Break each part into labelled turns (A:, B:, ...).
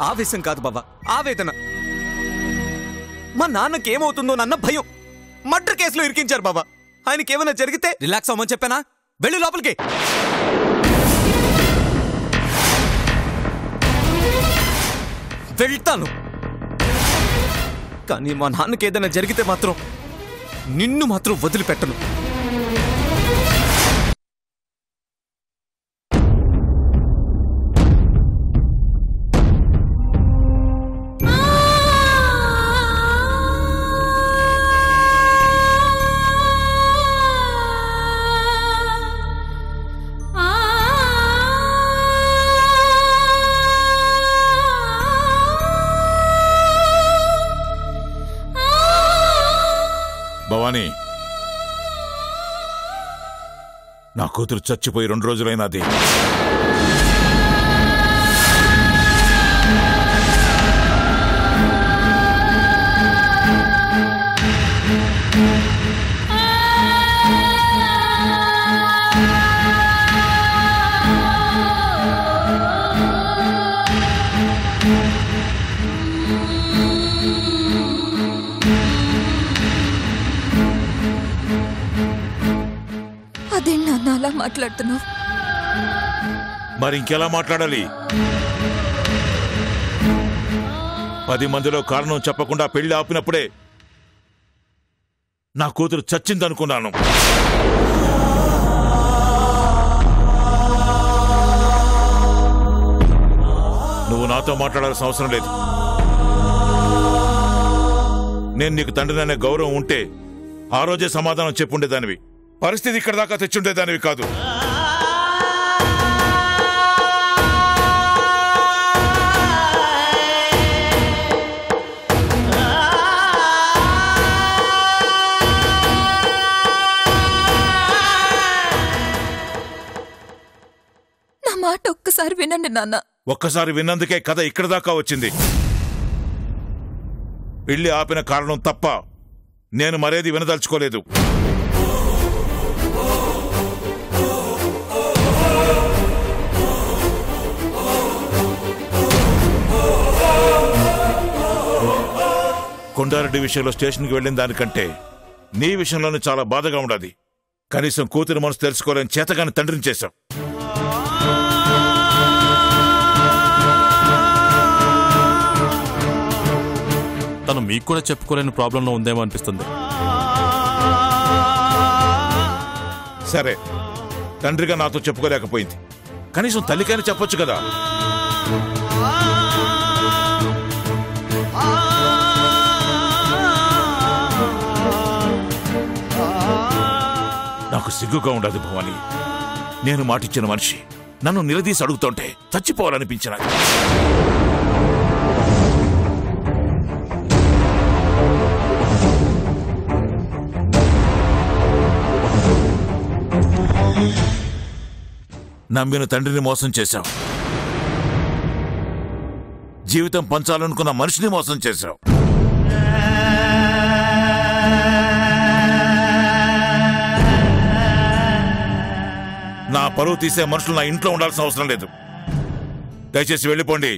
A: ఆవేశం కాదు బాబా, ఆవేదన. మా నాన్నకేమవుతుందో నన్న భయం. మర్డర్ కేసులో ఇరికించారు బాబా. ఆయనకి ఏమైనా జరిగితే రిలాక్స్ అవ్వమని చెప్పానా? వెళ్ళి లోపలికి. వెళ్తాను, కానీ మా నాన్నకి ఏదైనా జరిగితే మాత్రం నిన్ను మాత్రం వదిలిపెట్టను.
B: భవానీ, నా కూతురు చచ్చిపోయి 2 రోజులైనది.
C: అదే నాన్న అలా మాట్లాడుతున్నావు?
B: మరి ఇంకెలా మాట్లాడాలి? 10 మందిలో కారణం చెప్పకుండా పెళ్లి ఆపినప్పుడే నా కూతురు చచ్చిందనుకున్నాను. నువ్వు నాతో మాట్లాడాల్సిన అవసరం లేదు. నేను నీకు తండ్రి అనే గౌరవం ఉంటే ఆ రోజే సమాధానం చెప్పుండేదానివి. పరిస్థితి ఇక్కడ దాకా తెచ్చుండేదానివి కాదు.
C: నా మాట ఒక్కసారి వినండి నాన్న.
B: ఒక్కసారి విన్నందుకే కథ ఇక్కడ దాకా వచ్చింది. పెళ్లి ఆపిన కారణం తప్ప నేను మరేది వినదలుచుకోలేదు. కొండారెడ్డి విషయంలో స్టేషన్కి వెళ్ళిన దానికంటే నీ విషయంలోనే చాలా బాధగా ఉండదు. కనీసం కూతురు మనసు తెలుసుకోలేని చేతగాని తండ్రిని చేశావు.
D: తను మీకు కూడా చెప్పుకోలేని ప్రాబ్లంలో ఉందేమో అనిపిస్తుంది.
B: సరే, తండ్రిగా నాతో చెప్పుకోలేకపోయింది, కనీసం తల్లికైనా చెప్పొచ్చు కదా. నాకు సిగ్గుగా ఉండదు భవాని. నేను మాటిచ్చిన మనిషి నన్ను నిలదీసి అడుగుతుంటే చచ్చిపోవాలనిపించిన. నమ్మిన తండ్రిని మోసం చేశావు. జీవితం పంచాలనుకున్న మనిషిని మోసం చేశావు. నా పరువు తీసే మనుషులు నా ఇంట్లో ఉండాల్సిన అవసరం లేదు. దయచేసి వెళ్ళిపోండి.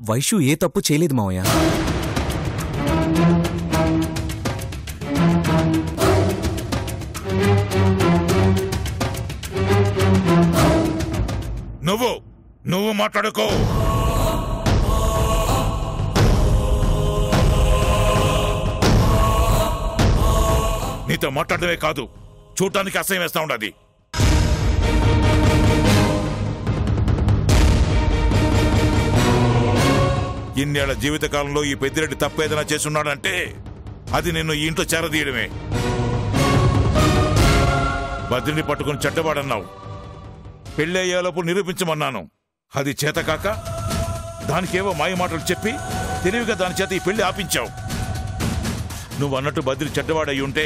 A: వైషు ఏ తప్పు చేయలేదు మావయ్య.
B: నువ్వు మాట్లాడుకో. నీతో మాట్లాడమే కాదు, చూడటానికి అసహ్యం వేస్తా ఉండదు. ఇన్నేళ్ల జీవితకాలంలో ఈ పెద్దిరెడ్డి తప్పేదైనా చేసున్నాడంటే అది నిన్ను ఈ ఇంట్లో చేరదీయడమే. బద్రిని పట్టుకుని చెడ్డవాడన్నావు. పెళ్ళయ్యేలోపు నిరూపించమన్నాను. అది చేతకాక దానికేవో మాయ మాటలు చెప్పి తెలివిగా దాని చేత ఈ పెళ్లి ఆపించావు. నువ్వు అన్నట్టు బద్రి చెడ్డవాడయి ఉంటే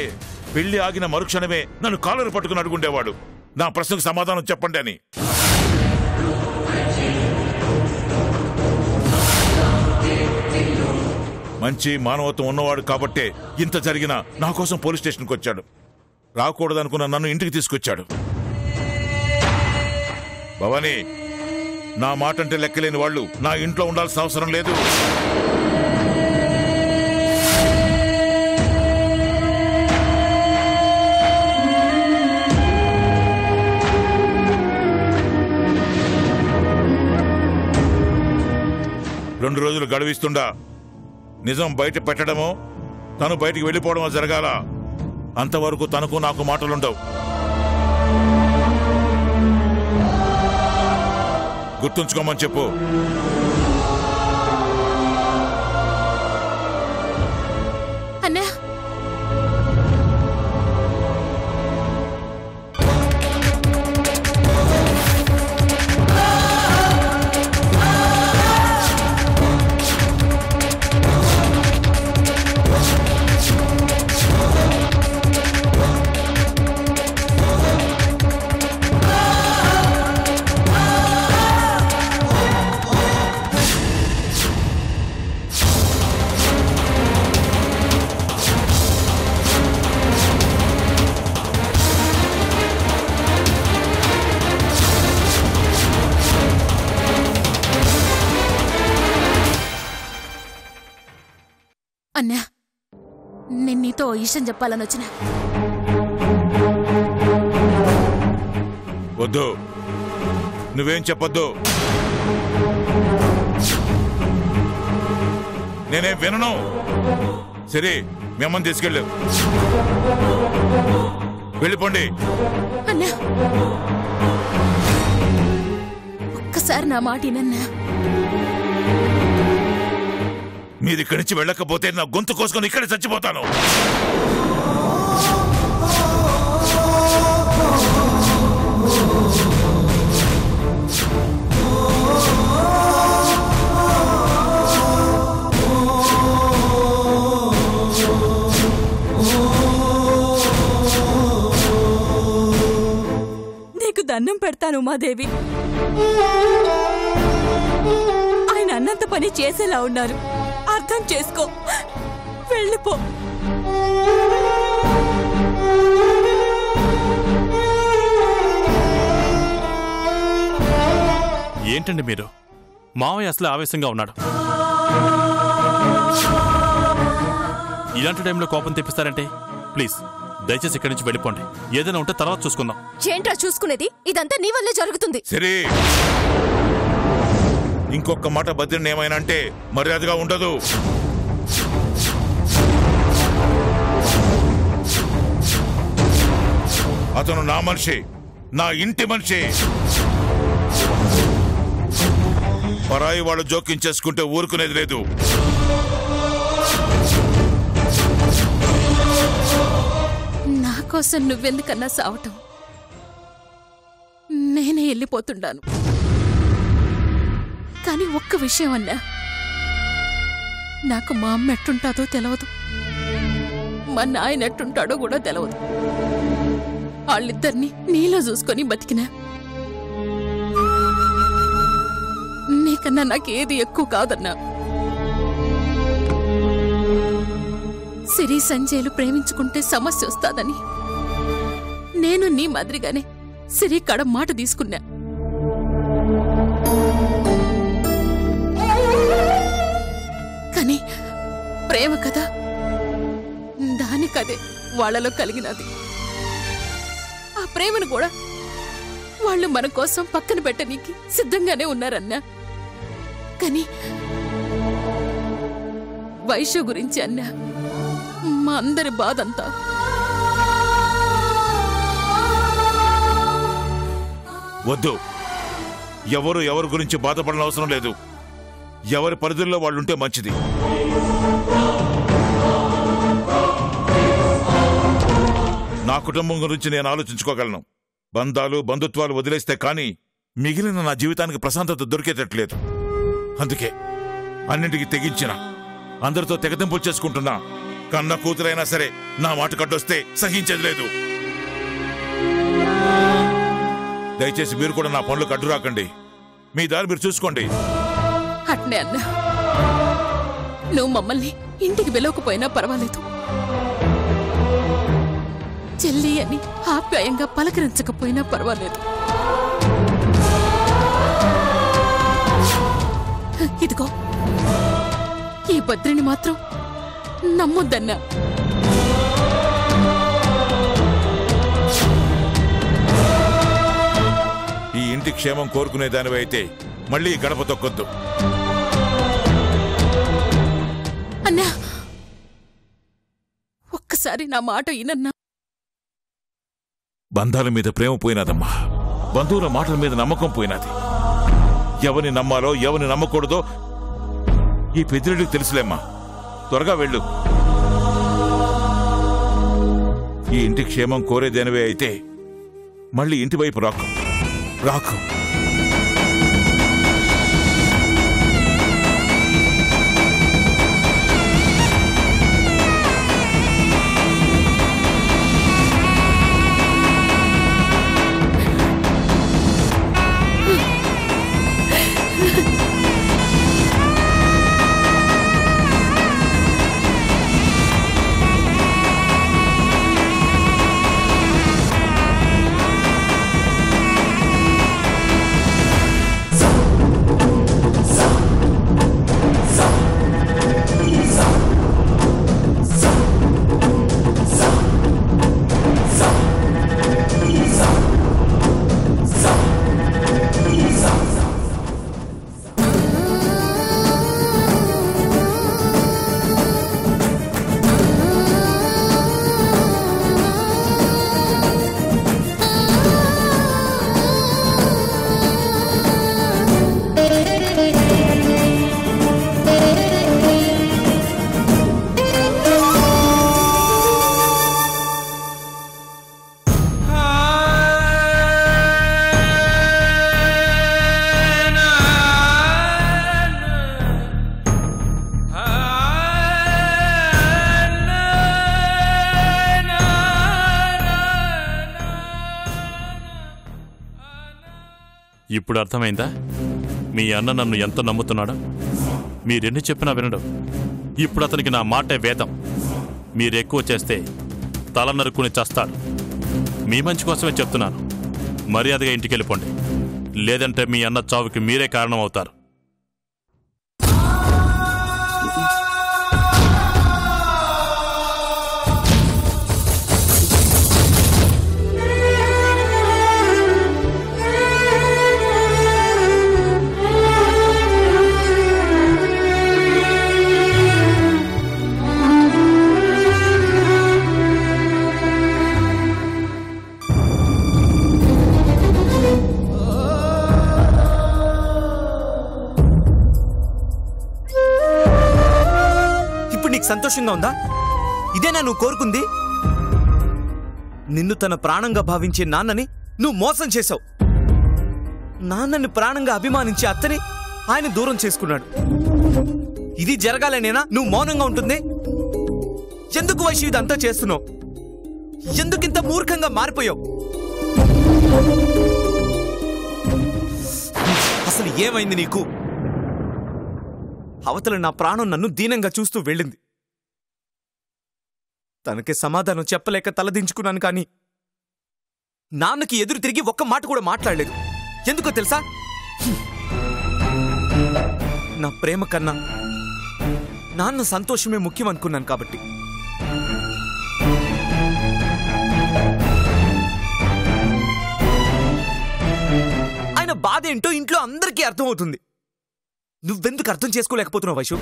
B: పెళ్లి ఆగిన మరుక్షణమే నన్ను కాలరు పట్టుకుని అడుగుండేవాడు, నా ప్రశ్నకు సమాధానం చెప్పండి అని. మంచి మానవత్వం ఉన్నవాడు కాబట్టే ఇంత జరిగినా నా కోసం పోలీస్ స్టేషన్కి వచ్చాడు. రాకూడదనుకున్న నన్ను ఇంటికి తీసుకొచ్చాడు. భవానీ, నా మాట అంటే లెక్కలేని వాళ్ళు నా ఇంట్లో ఉండాల్సిన అవసరం లేదు. రెండు రోజులు గడువిస్తుండా నిజం బయట పెట్టడమో తను బయటికి వెళ్ళిపోవడమో జరగాల. అంతవరకు తనకు నాకు మాటలుండవు. గుర్తుంచుకోమని చెప్పు.
C: అన్నా,
E: అన్నా, నేను నీతో ఓ విషయం చెప్పాలని వచ్చిన.
B: వద్దు, నువ్వేం చెప్పొద్దు. నేనేం వినను. సరే, మీ అమ్మని తీసుకెళ్ళు. వెళ్ళిపోండి.
E: అన్నా, ఒక్కసారి నా మాట వినన్నా.
B: మీరు ఇక్కడి నుంచి వెళ్ళకపోతే నా గొంతు కోసుకొని ఇక్కడే చచ్చిపోతాను.
F: నీకు దండం పెడతాను ఉమాదేవి. ఆయన అన్నంత పని చేసేలా ఉన్నారు. అర్థం చేసుకో, వెళ్ళిపో.
D: ఏంటండి మీరు? మావయ్య అసలే ఆవేశంగా ఉన్నాడు. ఇలాంటి టైంలో కోపం తెప్పిస్తారంటే ప్లీజ్ దయచేసి ఇక్కడి నుంచి వెళ్ళిపోండి. ఏదైనా ఉంటే తర్వాత చూసుకుందాం.
E: ఏంట్రా చూసుకునేది? ఇదంతా నీ వల్లే జరుగుతుంది.
B: సరే, ఇంకొక మాట బద్రిని ఏమైనా అంటే మర్యాదగా ఉండదు. అతను నా మనిషి, నా ఇంటి మనిషి. పరాయి వాళ్ళు జోక్యం చేసుకుంటే ఊరుకునేది లేదు.
E: నా కోసం నువ్వెందుకన్నా సావటం? నేనే వెళ్ళిపోతుండాను. కానీ ఒక్క విషయం అన్నా, నాకు మా అమ్మ ఎట్టుంటాదో తెలవదు, మా నాయన ఎట్టుంటాడో కూడా తెలవదు. వాళ్ళిద్దరిని నీలో చూసుకొని బతికినా. నీకన్నా నాకేది ఎక్కువ కాదన్నా. సిరి సంజయ్లు ప్రేమించుకుంటే సమస్య వస్తాదని నేను నీ మాదిరిగానే సిరి కడ మాట తీసుకున్నా. కానీ ప్రేమ కదా, దానికదే వాళ్లలో కలిగినది. ఆ ప్రేమను కూడా వాళ్ళు మన కోసం పక్కన పెట్టనీకి సిద్ధంగానే ఉన్నారన్నా. కానీ వైశ్య గురించి అన్నా మా అందరి బాధంతా.
B: వద్దు, ఎవరి గురించి బాధపడని అవసరం లేదు. ఎవరి పరిధుల్లో వాళ్ళుంటే మంచిది. నా కుటుంబం గురించి నేను ఆలోచించుకోగలను. బంధాలు బంధుత్వాలు వదిలేస్తే కానీ మిగిలిన నా జీవితానికి ప్రశాంతత దొరికేటట్లేదు. అందుకే అన్నింటికి తెగించిన, అందరితో తెగతింపులు చేసుకుంటున్నా. కన్న కూతురైనా సరే నా మాట కట్టొస్తే సహించేది లేదు. దయచేసి మీరు కూడా నా పనులకు అడ్డు రాకండి. మీ దారి మీరు చూసుకోండి.
E: అట్నే అన్నా, నువ్వు మమ్మల్ని ఇంటికి పిలవకపోయినా పర్వాలేదు, చెల్లి అని ఆప్యాయంగా పలకరించకపోయినా పర్వాలేదు. ఇదిగో ఈ భద్రిని మాత్రం నమ్మొద్దన్నా.
B: ఈ ఇంటి క్షేమం కోరుకునే దానివైతే మళ్ళీ గడప తొక్కొద్దు.
E: అన్నా, ఒక్కసారి నా మాట వినన్నా.
B: బంధాల మీద ప్రేమ పోయినదమ్మా, బంధువుల మాటల మీద నమ్మకం పోయినది. ఎవరిని నమ్మాలో ఎవరిని నమ్మకూడదో ఈ పెద్దిరెడ్డికి తెలుసులేమ్మా. త్వరగా వెళ్ళు. ఈ ఇంటి క్షేమం కోరేదేనవే అయితే మళ్ళీ ఇంటి వైపు రాకు.
D: ఇప్పుడు అర్థమైందా మీ అన్న నన్ను ఎంత నమ్ముతున్నాడో? మీరెన్ని చెప్పినా వినడం. ఇప్పుడు అతనికి నా మాటే వేదం. మీరెక్కువ చేస్తే తల నరుక్కుని చస్తాడు. మీ మంచి కోసమే చెప్తున్నాను. మర్యాదగా ఇంటికి వెళ్ళిపోండి, లేదంటే మీ అన్న చావుకి మీరే కారణం అవుతారు.
A: సంతోషంగా ఉందా? ఇదేనా నువ్వు కోరుకుంది? నిన్ను తన ప్రాణంగా భావించే నాన్నని నువ్వు మోసం చేశావు. నాన్నని ప్రాణంగా అభిమానించే అత్తని ఆయన దూరం చేసుకున్నాడు. ఇది జరగాలనేనా నువ్వు మౌనంగా ఉంటుంది? ఎందుకు వైషు ఇదంతా చేస్తున్నావు? ఎందుకింత మూర్ఖంగా మారిపోయావు? అసలు ఏమైంది నీకు? అవతల నా ప్రాణం నన్ను దీనంగా చూస్తూ వెళ్ళింది. తనకి సమాధానం చెప్పలేక తలదించుకున్నాను, కానీ నాన్నకి ఎదురు తిరిగి ఒక్క మాట కూడా మాట్లాడలేదు. ఎందుకో తెలుసా? నా ప్రేమ కన్నా నాన్న సంతోషమే ముఖ్యం అనుకున్నాను కాబట్టి. ఆయన బాధ ఏంటో ఇంట్లో అందరికీ అర్థమవుతుంది. నువ్వెందుకు అర్థం చేసుకోలేకపోతున్నావు వైషు?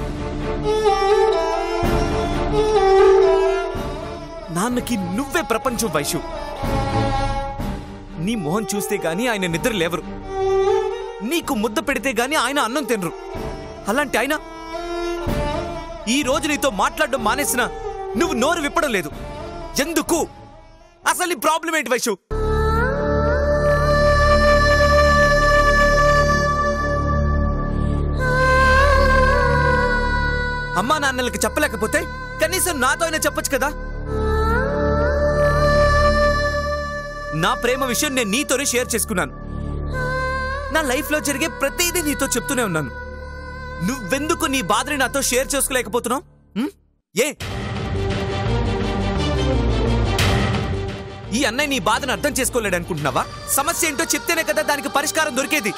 A: నాన్నకి నువ్వే ప్రపంచం వైషు. నీ మొహం చూస్తే గాని ఆయన నిద్ర లేవరు, నీకు ముద్ద పెడితే గాని ఆయన అన్నం తినరు. అలాంటి ఆయన ఈ రోజు నీతో మాట్లాడడం మానేసినా నువ్వు నోరు విప్పడం లేదు. ఎందుకు? అసలు నీ ప్రాబ్లం ఏంటి వైషు? అమ్మా నాన్నలకి చెప్పలేకపోతే కనీసం నాతో అయినా చెప్పొచ్చు కదా. నా ప్రేమ విషయం నేను నీతోనే షేర్ చేసుకున్నాను. నా లైఫ్లో జరిగే ప్రతిదీ నీతో చెప్తూనే ఉన్నాను. నువ్వెందుకు నీ బాధని నాతో షేర్ చేసుకోలేకపోతున్నావు? ఏ ఈ అన్నయ్య నీ బాధను అర్థం చేసుకోలేడు అనుకుంటున్నావా? సమస్య ఏంటో చెప్తేనే కదా దానికి పరిష్కారం దొరికేది.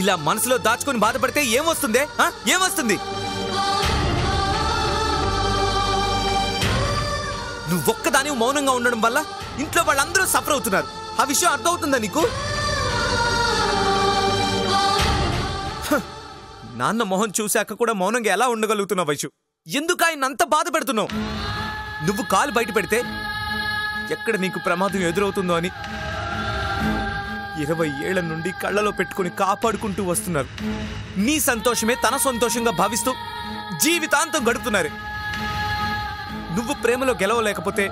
A: ఇలా మనసులో దాచుకొని బాధపడితే ఏమొస్తుంది? ఏమొస్తుంది? నువ్వొక్కదాని మౌనంగా ఉండడం వల్ల ఇంట్లో వాళ్ళందరూ సఫర్ అవుతున్నారు. ఆ విషయం అర్థమవుతుందా నీకు? నాన్న మొహం చూశాక కూడా మౌనంగా ఎలా ఉండగలుగుతున్నావు వైషు? ఎందుకు ఆయన అంత బాధ పెడుతున్నావు? నువ్వు కాలు బయట పెడితే ఎక్కడ నీకు ప్రమాదం ఎదురవుతుందో అని 20 ఏళ్ల నుండి కళ్ళలో పెట్టుకుని కాపాడుకుంటూ వస్తున్నారు. నీ సంతోషమే తన సంతోషంగా భావిస్తూ జీవితాంతం గడుపుతున్నారు. నువ్వు ప్రేమలో గెలవలేకపోతే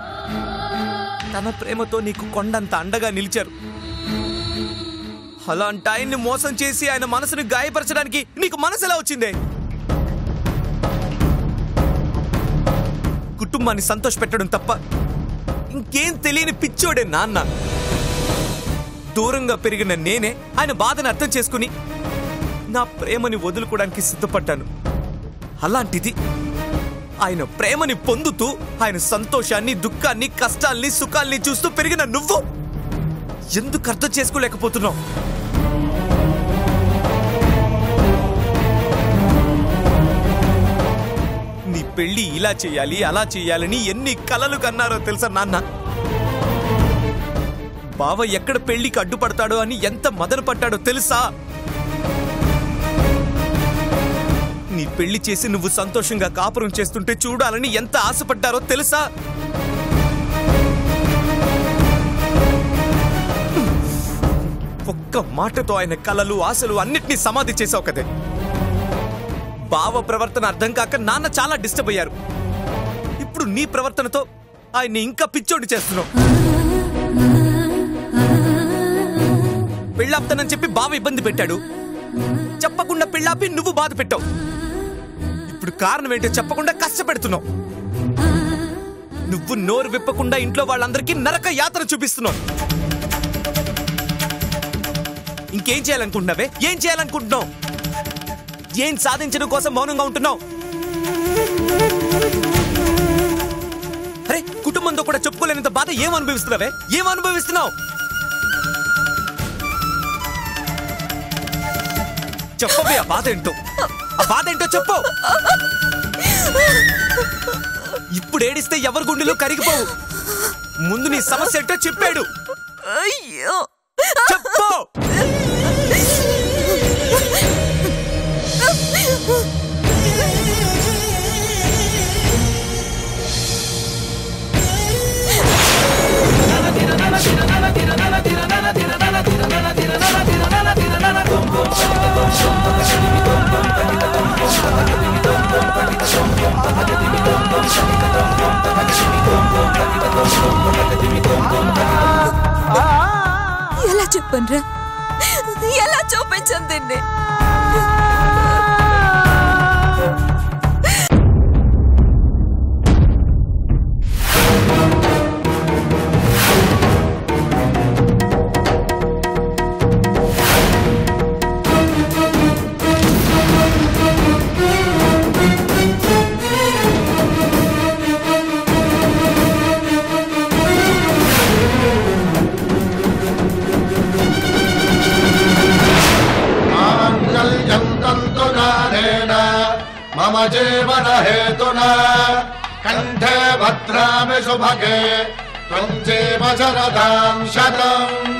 A: తన ప్రేమతో నీకు కొండంత అండగా నిలిచారు. అలాంటి ఆయన్ని మోసం చేసి ఆయన మనసును గాయపరచడానికి నీకు మనసు ఎలా వచ్చిందే? కుటుంబాన్ని సంతోష పెట్టడం తప్ప ఇంకేం తెలియని పిచ్చోడే నాన్న. దూరంగా పెరిగిన నేనే ఆయన బాధను అర్థం చేసుకుని నా ప్రేమని వదులుకోవడానికి సిద్ధపడ్డాను. అలాంటిది ఆయన ప్రేమని పొందుతూ ఆయన సంతోషాన్ని, దుఃఖాన్ని, కష్టాల్ని, సుఖాల్ని చూస్తూ పెరిగిన నువ్వు ఎందుకు అర్థం చేసుకోలేకపోతున్నావు? నీ పెళ్లి ఇలా చేయాలి, అలా చేయాలని ఎన్ని కలలు కన్నారో తెలుసా నాన్న? బావ ఎక్కడ పెళ్లికి అడ్డుపడతాడో అని ఎంత మదన పడ్డాడో తెలుసా? నీ పెళ్లి చేసి నువ్వు సంతోషంగా కాపురం చేస్తుంటే చూడాలని ఎంత ఆశపడ్డారో తెలుసా? ఒక్క మాటతో ఆయన కలలు, ఆశలు అన్నిటినీ సమాధి చేసావు కదే. బావ ప్రవర్తన అర్థం కాక నాన్న చాలా డిస్టర్బ్ అయ్యారు. ఇప్పుడు నీ ప్రవర్తనతో ఆయన్ని ఇంకా పిచ్చోడి చేస్తున్నావు. పెళ్ళాపుతానని చెప్పి బావ ఇబ్బంది పెట్టాడు. చెప్పకుండా పెళ్ళాపి నువ్వు బాధ పెట్టావు. ఇప్పుడు కారణం ఏంటో చెప్పకుండా కష్టపెడుతున్నావు. నువ్వు నోరు విప్పకుండా ఇంట్లో వాళ్ళందరికీ నరక యాతన చూపిస్తున్నావు. ఇంకేం చేయాలనుకుంటున్నావే? ఏం చేయాలనుకుంటున్నావు? ఏం సాధించడం కోసం మౌనంగా ఉంటున్నావు? అరే, కుటుంబంతో కూడా చెప్పుకోలేనంత బాధ ఏం అనుభవిస్తున్నావే? ఏం అనుభవిస్తున్నావు? చెప్పవే ఆ బాధ ఏంటో. ఆ బాధ ఏంటో చెప్పు. ఇప్పుడు ఏడిస్తే ఎవరి గుండెలో కరిగిపోవు. ముందు నీ సమస్య ఏంటో చెప్పాడు. చెప్పు.
F: ఎలా చెప్పండ్రా? ఎలా చూపించండి దీన్ని?
G: मम जीवन हेतुना कंठे भद्रामि शुभगे त्वं जीव शरदां शतम्।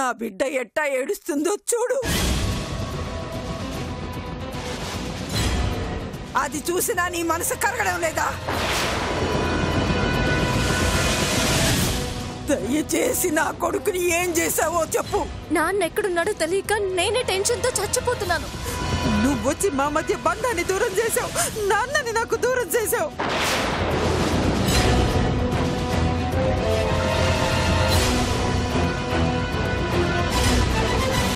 H: నా బిడ్డ ఎట్టా ఏడుస్తుందో చూడు. అది చూసినా నీ మనసు కరగడం లేదా? దయచేసి నా కొడుకుని ఏం చేసావో చెప్పు.
E: నాన్న ఎక్కడున్నాడో తెలియక నేనే టెన్షన్తో చచ్చిపోతున్నాను.
H: నువ్వొచ్చి మా మధ్య బంధాన్ని దూరం చేసావు, నాన్నని నాకు దూరం చేసావు.